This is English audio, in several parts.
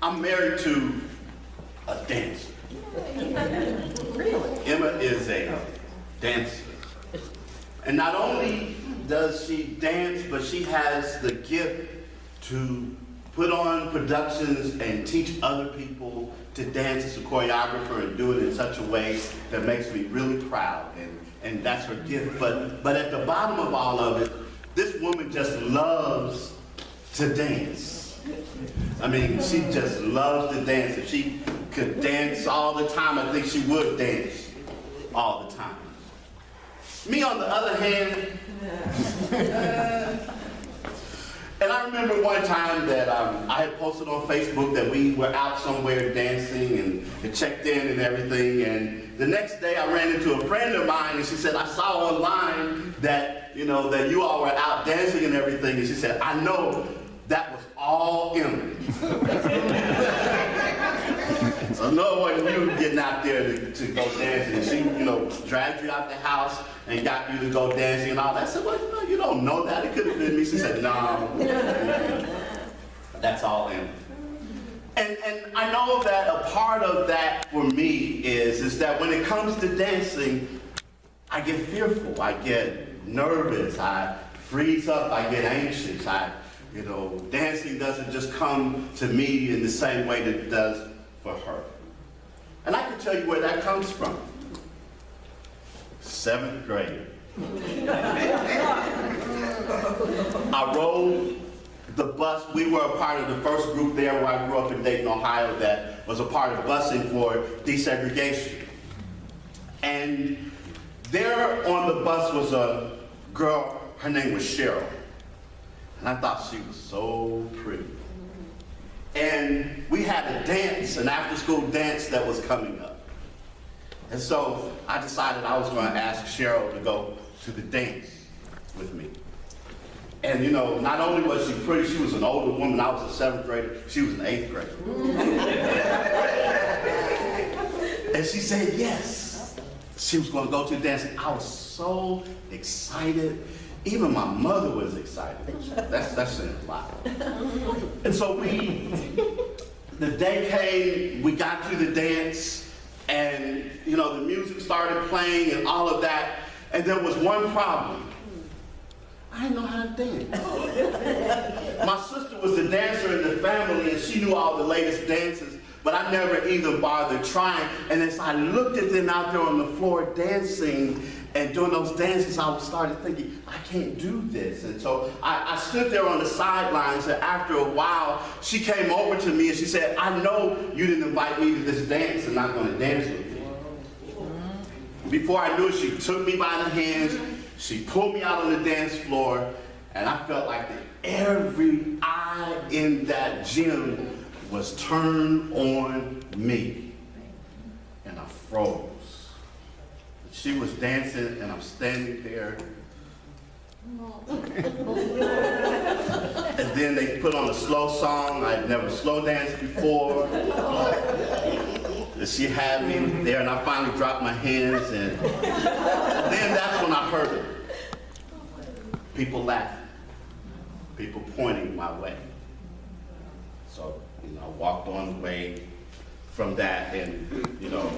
I'm married to a dancer. Really? Emma is a dancer. And not only does she dance, but she has the gift to put on productions and teach other people to dance as a choreographer and do it in such a way that makes me really proud. And that's her gift. But at the bottom of all of it, this woman just loves to dance. I mean, she just loves to dance. If she could dance all the time, I think she would dance all the time. Me, on the other hand, and I remember one time that I had posted on Facebook that we were out somewhere dancing and checked in and everything, and the next day I ran into a friend of mine and she said, I saw online that, you know, that you all were out dancing and everything, and she said, I know that was all Emma. So no one knew getting out there to go dancing. She, you know, dragged you out the house and got you to go dancing and all that. I said, well, you don't know that. It could have been me. She said, no. That's all Emma. And I know that a part of that for me is that when it comes to dancing, I get fearful. I get nervous. I freeze up. I get anxious. You know, dancing doesn't just come to me in the same way that it does for her. And I can tell you where that comes from. 7th grade. I rode the bus. We were a part of the first group there where I grew up in Dayton, Ohio, that was a part of busing for desegregation. And there on the bus was a girl, her name was Cheryl. And I thought she was so pretty. And we had a dance, an after-school dance that was coming up. And so I decided I was going to ask Cheryl to go to the dance with me. And you know, not only was she pretty, she was an older woman. I was a 7th grader, she was an 8th grader. And she said yes. She was going to go to the dance. I was so excited. Even my mother was excited. That's saying a lot. And so the day came, we got to the dance, and you know, the music started playing and all of that, and there was one problem. I didn't know how to dance. My sister was the dancer in the family, and she knew all the latest dances, but I never even bothered trying. And as I looked at them out there on the floor dancing, and doing those dances, I started thinking, I can't do this. And so I stood there on the sidelines, and after a while, she came over to me and she said, I know you didn't invite me to this dance and not going to dance with me. Before I knew it, she took me by the hands, she pulled me out on the dance floor, and I felt like every eye in that gym was turned on me. And I froze. She was dancing, and I'm standing there. And then they put on a slow song. I'd never slow danced before. And she had me there, and I finally dropped my hands, and then that's when I heard it. People laughing, people pointing my way. So, you know, I walked on the way from that, and, you know,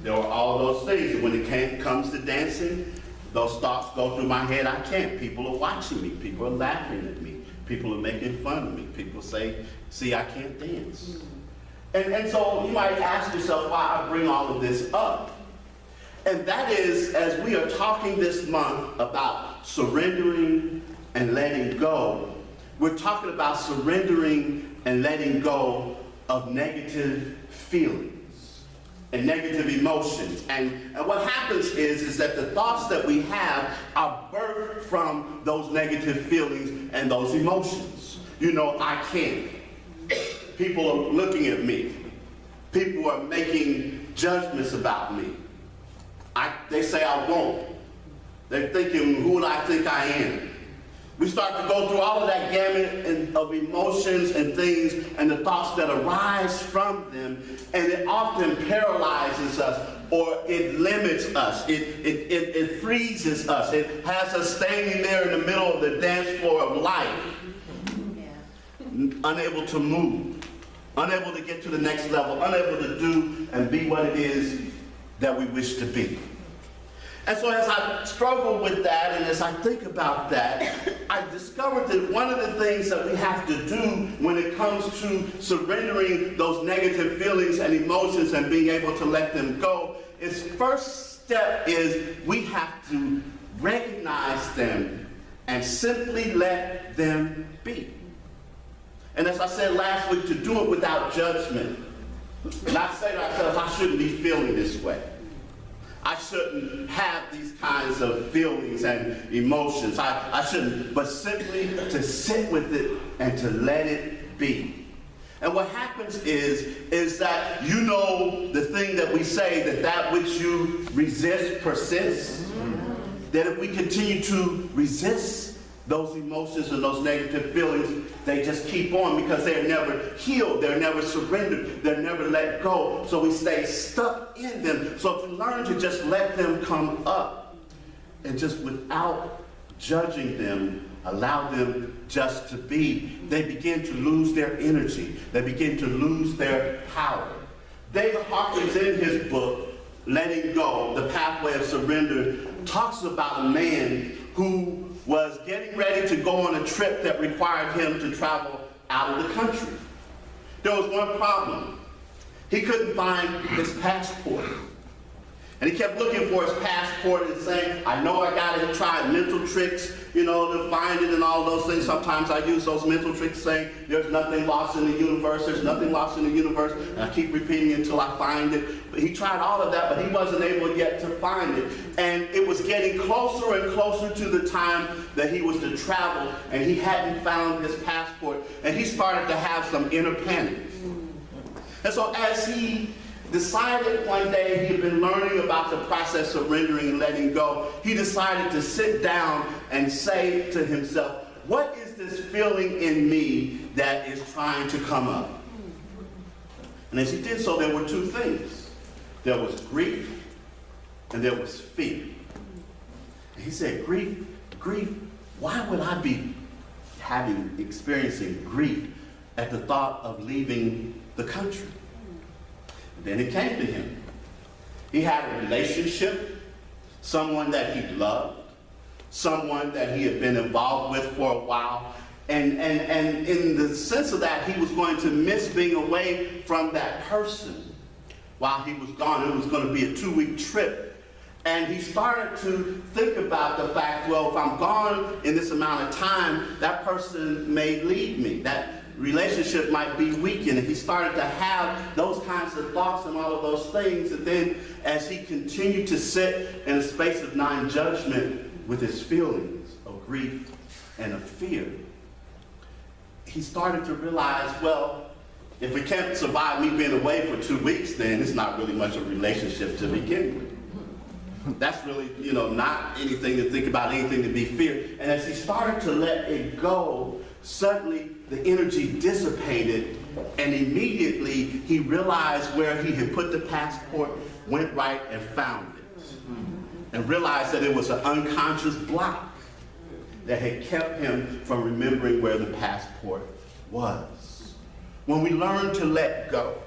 there were all those things. And when it comes to dancing, those thoughts go through my head. I can't. People are watching me. People are laughing at me. People are making fun of me. People say, see, I can't dance. And so you might ask yourself why I bring all of this up. And that is, as we are talking this month about surrendering and letting go, we're talking about surrendering and letting go of negative feelings and negative emotions. And what happens is that the thoughts that we have are birthed from those negative feelings and those emotions. You know, I can't. People are looking at me. People are making judgments about me. They say I won't. They're thinking, who do I think I am? We start to go through all of that gamut of emotions and things and the thoughts that arise from them, and it often paralyzes us. or it limits us. It freezes us. It has us standing there in the middle of the dance floor of life, unable to move, unable to get to the next level, unable to do and be what it is that we wish to be. And so as I struggle with that and as I think about that, I discovered that one of the things that we have to do when it comes to surrendering those negative feelings and emotions and being able to let them go is first step is we have to recognize them and simply let them be. And as I said last week, to do it without judgment. Not say to ourselves, I shouldn't be feeling this way. I shouldn't have these kinds of feelings and emotions. I shouldn't, but simply to sit with it and to let it be. And what happens is that you know the thing that we say, that which you resist persists. That if we continue to resist those emotions and those negative feelings, they just keep on because they're never healed, they're never surrendered, they're never let go. So we stay stuck in them. So if we learn to just let them come up and just without judging them, allow them just to be, they begin to lose their energy. They begin to lose their power. David Hawkins, in his book, Letting Go, The Pathway of Surrender, talks about a man who was getting ready to go on a trip that required him to travel out of the country. There was one problem. He couldn't find his passport. And he kept looking for his passport and saying, I know I got to try mental tricks, to find it and all those things. Sometimes I use those mental tricks saying, there's nothing lost in the universe, there's nothing lost in the universe. And I keep repeating it until I find it. But he tried all of that, but he wasn't able yet to find it. And it was getting closer and closer to the time that he was to travel, and he hadn't found his passport. And he started to have some inner panic. And so as he decided one day, he had been learning about the process of surrendering and letting go, he decided to sit down and say to himself, what is this feeling in me that is trying to come up? And as he did so, there were two things. There was grief and there was fear. And he said, grief, why would I be experiencing grief at the thought of leaving the country? Then it came to him. He had a relationship, someone that he loved, someone that he had been involved with for a while. And in the sense of that, he was going to miss being away from that person while he was gone. It was going to be a 2-week trip. And he started to think about the fact, well, if I'm gone in this amount of time, that person may leave me. That relationship might be weakened. And he started to have those kinds of thoughts and all of those things. And then as he continued to sit in a space of non-judgment with his feelings of grief and of fear, he started to realize, well, if we can't survive me being away for 2 weeks, then it's not really much of a relationship to begin with. That's really, not anything to think about, anything to be feared. And as he started to let it go, suddenly the energy dissipated, and immediately he realized where he had put the passport, went right and found it, and realized that it was an unconscious block that had kept him from remembering where the passport was. When we learn to let go,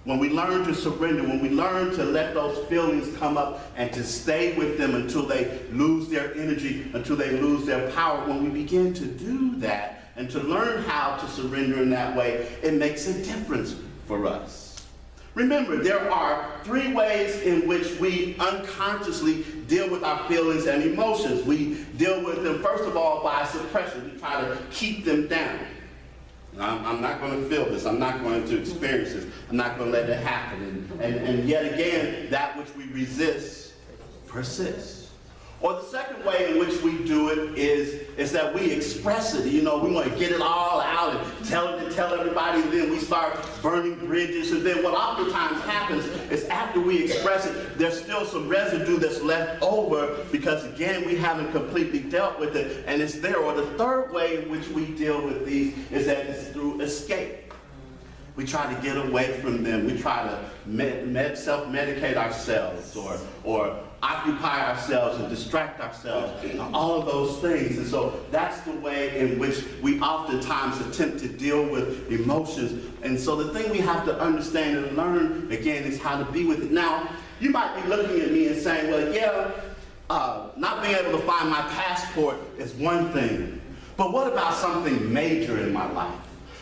when we learn to surrender, when we learn to let those feelings come up and to stay with them until they lose their energy, until they lose their power, when we begin to do that and to learn how to surrender in that way, it makes a difference for us. Remember, there are 3 ways in which we unconsciously deal with our feelings and emotions. We deal with them, first of all, by suppression. We try to keep them down. I'm not going to feel this. I'm not going to experience this. I'm not going to let it happen. And yet again, that which we resist persists. Or the second way in which we do it is that we express it. We want to get it all out and tell everybody, and then we start burning bridges. And then what oftentimes happens is after we express it, there's still some residue that's left over because, again, we haven't completely dealt with it, and it's there. Or the third way in which we deal with these is that it's through escape. We try to get away from them. We try to self-medicate ourselves or occupy ourselves and distract ourselves, and all of those things. And so that's the way in which we oftentimes attempt to deal with emotions. And so the thing we have to understand and learn, again, is how to be with it. Now, you might be looking at me and saying, well, yeah, not being able to find my passport is one thing, but what about something major in my life?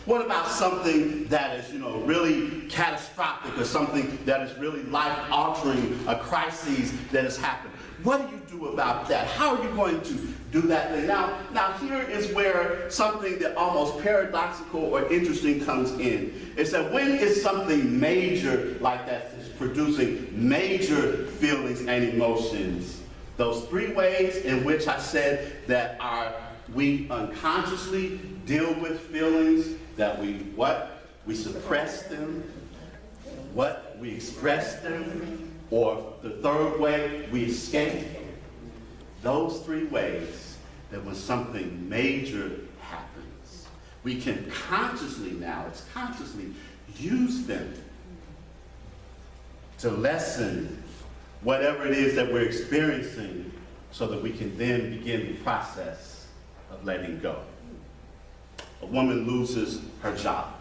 What about something that is, really catastrophic, or something that is really life-altering, a crisis that has happened? What do you do about that? How are you going to do that thing? Now here is where something that almost paradoxical or interesting comes in. It's that when is something major like that is producing major feelings and emotions? Those three ways in which I said that we unconsciously deal with feelings, that we suppress them, we express them, or the third way, we escape. Those three ways, that when something major happens, we can consciously use them to lessen whatever it is that we're experiencing, so that we can then begin the process of letting go. A woman loses her job.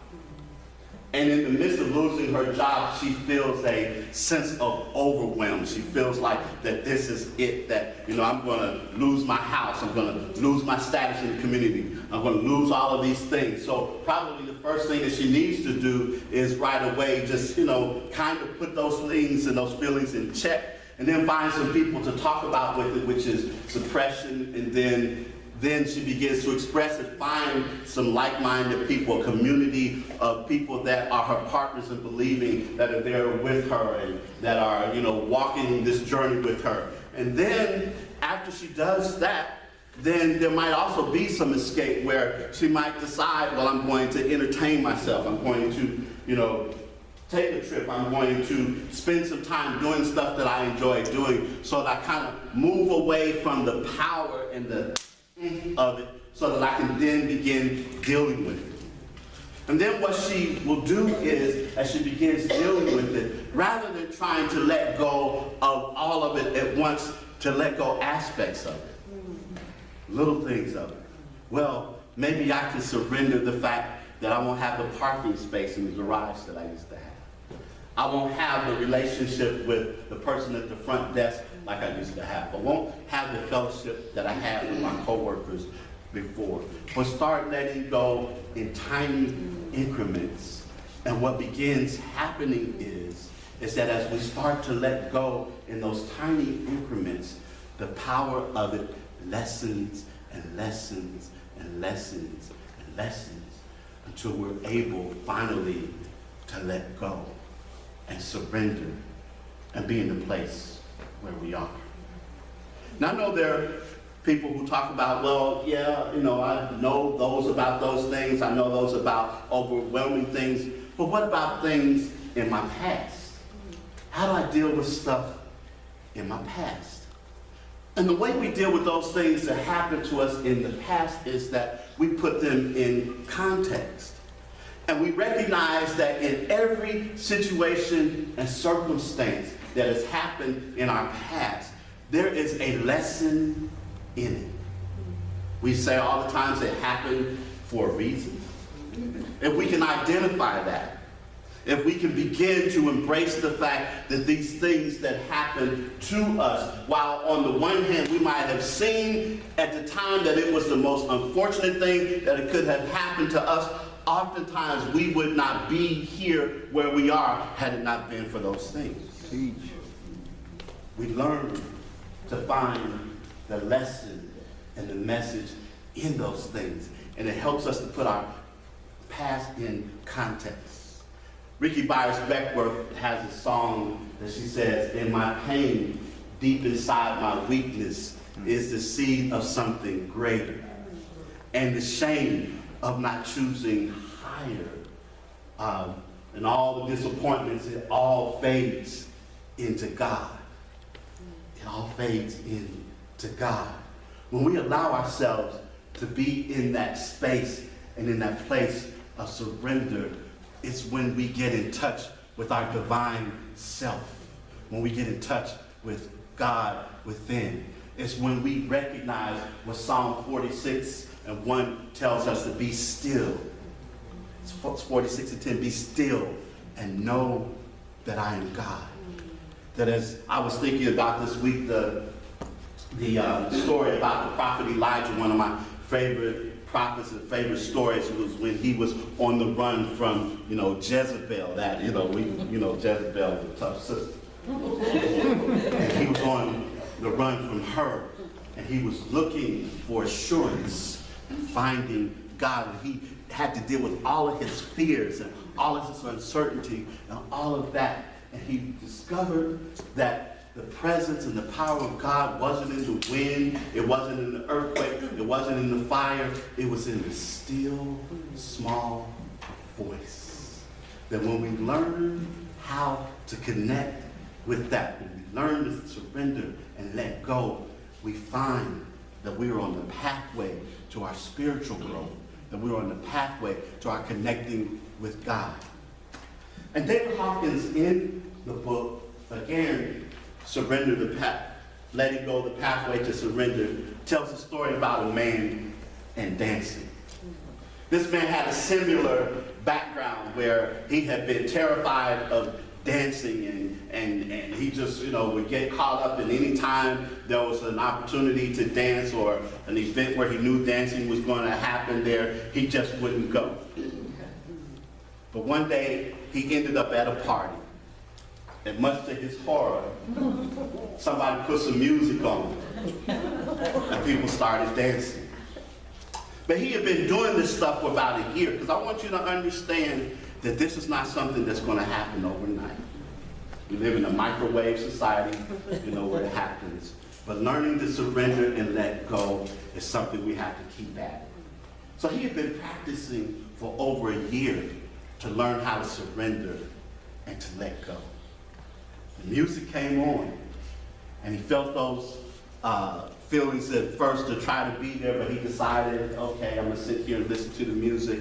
And in the midst of losing her job, she feels a sense of overwhelm. She feels like that this is it, that, I'm going to lose my house. I'm going to lose my status in the community. I'm going to lose all of these things. So probably the first thing that she needs to do is right away just, kind of put those things and those feelings in check, and then find some people to talk about with it, which is suppression, and then she begins to express it, find some like-minded people, a community of people that are her partners in believing, that are there with her and that are, walking this journey with her. And then after she does that, then there might also be some escape where she might decide, well, I'm going to entertain myself. I'm going to, take a trip. I'm going to spend some time doing stuff that I enjoy doing, so that I kind of move away from the power and the of it, so that I can then begin dealing with it. And then what she will do is, as she begins dealing with it, rather than trying to let go of all of it at once, to let go aspects of it, little things of it. Well, maybe I can surrender the fact that I won't have the parking space in the garage that I used to have. I won't have the relationship with the person at the front desk like I used to have. I won't have the fellowship that I had with my coworkers before. But start letting go in tiny increments. And what begins happening is that as we start to let go in those tiny increments, the power of it lessens and lessens and lessens and lessens, until we're able finally to let go and surrender and be in the place where we are. Now, I know there are people who talk about, well, yeah, I know those about those things. I know those about overwhelming things. But what about things in my past? How do I deal with stuff in my past? And the way we deal with those things that happened to us in the past is that we put them in context. And we recognize that in every situation and circumstance that has happened in our past, there is a lesson in it. We say all the time it happened for a reason. If we can identify that, if we can begin to embrace the fact that these things that happen to us, while on the one hand we might have seen at the time that it was the most unfortunate thing that it could have happened to us, oftentimes we would not be here where we are had it not been for those things. We learn to find the lesson and the message in those things, and it helps us to put our past in context. Ricky Byers-Beckworth has a song that she says, "In my pain, deep inside my weakness, is the seed of something greater, and the shame of not choosing higher. And all the disappointments, it all fades into God." It all fades into God. When we allow ourselves to be in that space and in that place of surrender, it's when we get in touch with our divine self, when we get in touch with God within. It's when we recognize what Psalm 46:1 tells us to be still. It's 46:10, be still and know that I am God. That as I was thinking about this week, the story about the prophet Elijah, one of my favorite prophets and favorite stories, was when he was on the run from, Jezebel, Jezebel, the tough sister. And he was on the run from her, and he was looking for assurance and finding God, and he had to deal with all of his fears and all of his uncertainty and all of that, and he discovered that the presence and the power of God wasn't in the wind, it wasn't in the earthquake, it wasn't in the fire, it was in the still, small voice. That when we learn how to connect with that, when we learn to surrender and let go, we find that we are on the pathway to our spiritual growth, that we're on the pathway to our connecting with God. And David Hawkins, in the book, again, Surrender the Path, Letting Go the Pathway to Surrender, tells a story about a man and dancing. This man had a similar background where he had been terrified of dancing, and he just, would get caught up in any time there was an opportunity to dance or an event where he knew dancing was going to happen there, he just wouldn't go. But one day, he ended up at a party, and much to his horror, somebody put some music on, and people started dancing. But he had been doing this stuff for about a year, because I want you to understand that this is not something that's going to happen overnight. We live in a microwave society, where it happens. But learning to surrender and let go is something we have to keep at. So he had been practicing for over a year to learn how to surrender and to let go. The music came on, and he felt those feelings at first to try to be there, but he decided, okay, I'm going to sit here and listen to the music.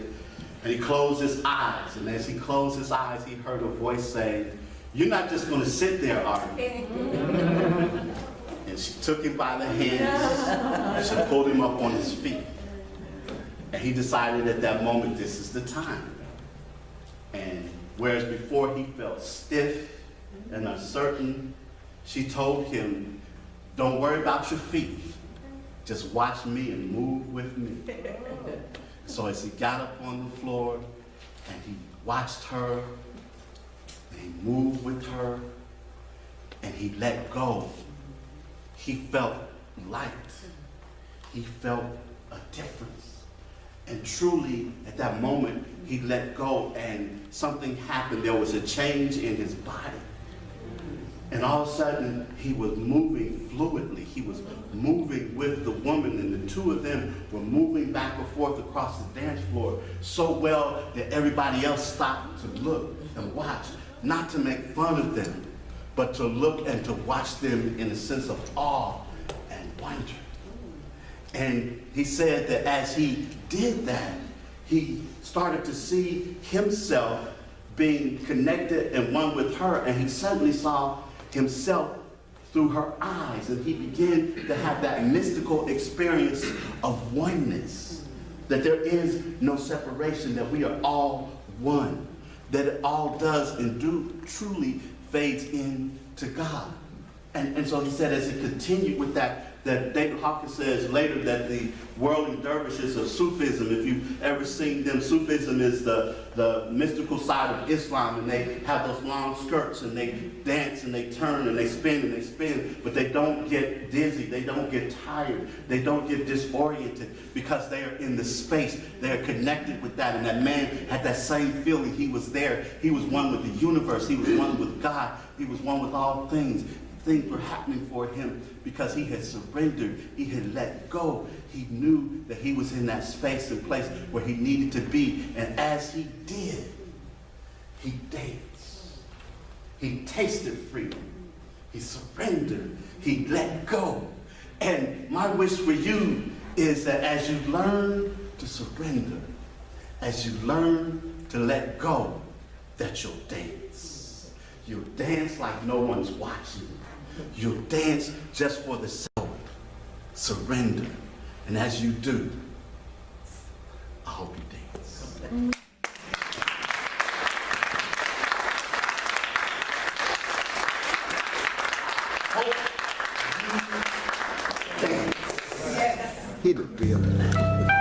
And he closed his eyes, and as he closed his eyes, he heard a voice saying, "You're not just going to sit there, are you?" And she took him by the hands, and she pulled him up on his feet. And he decided at that moment, this is the time. And whereas before he felt stiff and uncertain, she told him, "Don't worry about your feet. Just watch me and move with me." So as he got up on the floor and he watched her, and he moved with her, and he let go, he felt light. He felt a difference. And truly, at that moment, he let go and something happened. There was a change in his body. And all of a sudden, he was moving fluidly. He was moving with the woman, and the two of them were moving back and forth across the dance floor so well that everybody else stopped to look and watch, not to make fun of them, but to look and to watch them in a sense of awe and wonder. And he said that as he did that, he started to see himself being connected and one with her, and he suddenly saw himself through her eyes, and he began to have that mystical experience of oneness, that there is no separation, that we are all one, that it all does and truly fades into God. And so he said, as he continued with that David Hawkins says later that the whirling dervishes of Sufism, if you've ever seen them, Sufism is the mystical side of Islam, and they have those long skirts, and they dance and they turn and they spin, but they don't get dizzy, they don't get tired, they don't get disoriented, because they are in the space, they are connected with that. And that man had that same feeling. He was there, he was one with the universe, he was one with God, he was one with all things. Things were happening for him because he had surrendered, he had let go. He knew that he was in that space and place where he needed to be. And as he did, he danced. He tasted freedom. He surrendered. He let go. And my wish for you is that as you learn to surrender, as you learn to let go, that you'll dance. You'll dance like no one's watching. You'll dance just for the soul. Surrender. And as you do, I hope you dance. Hit it, Bill.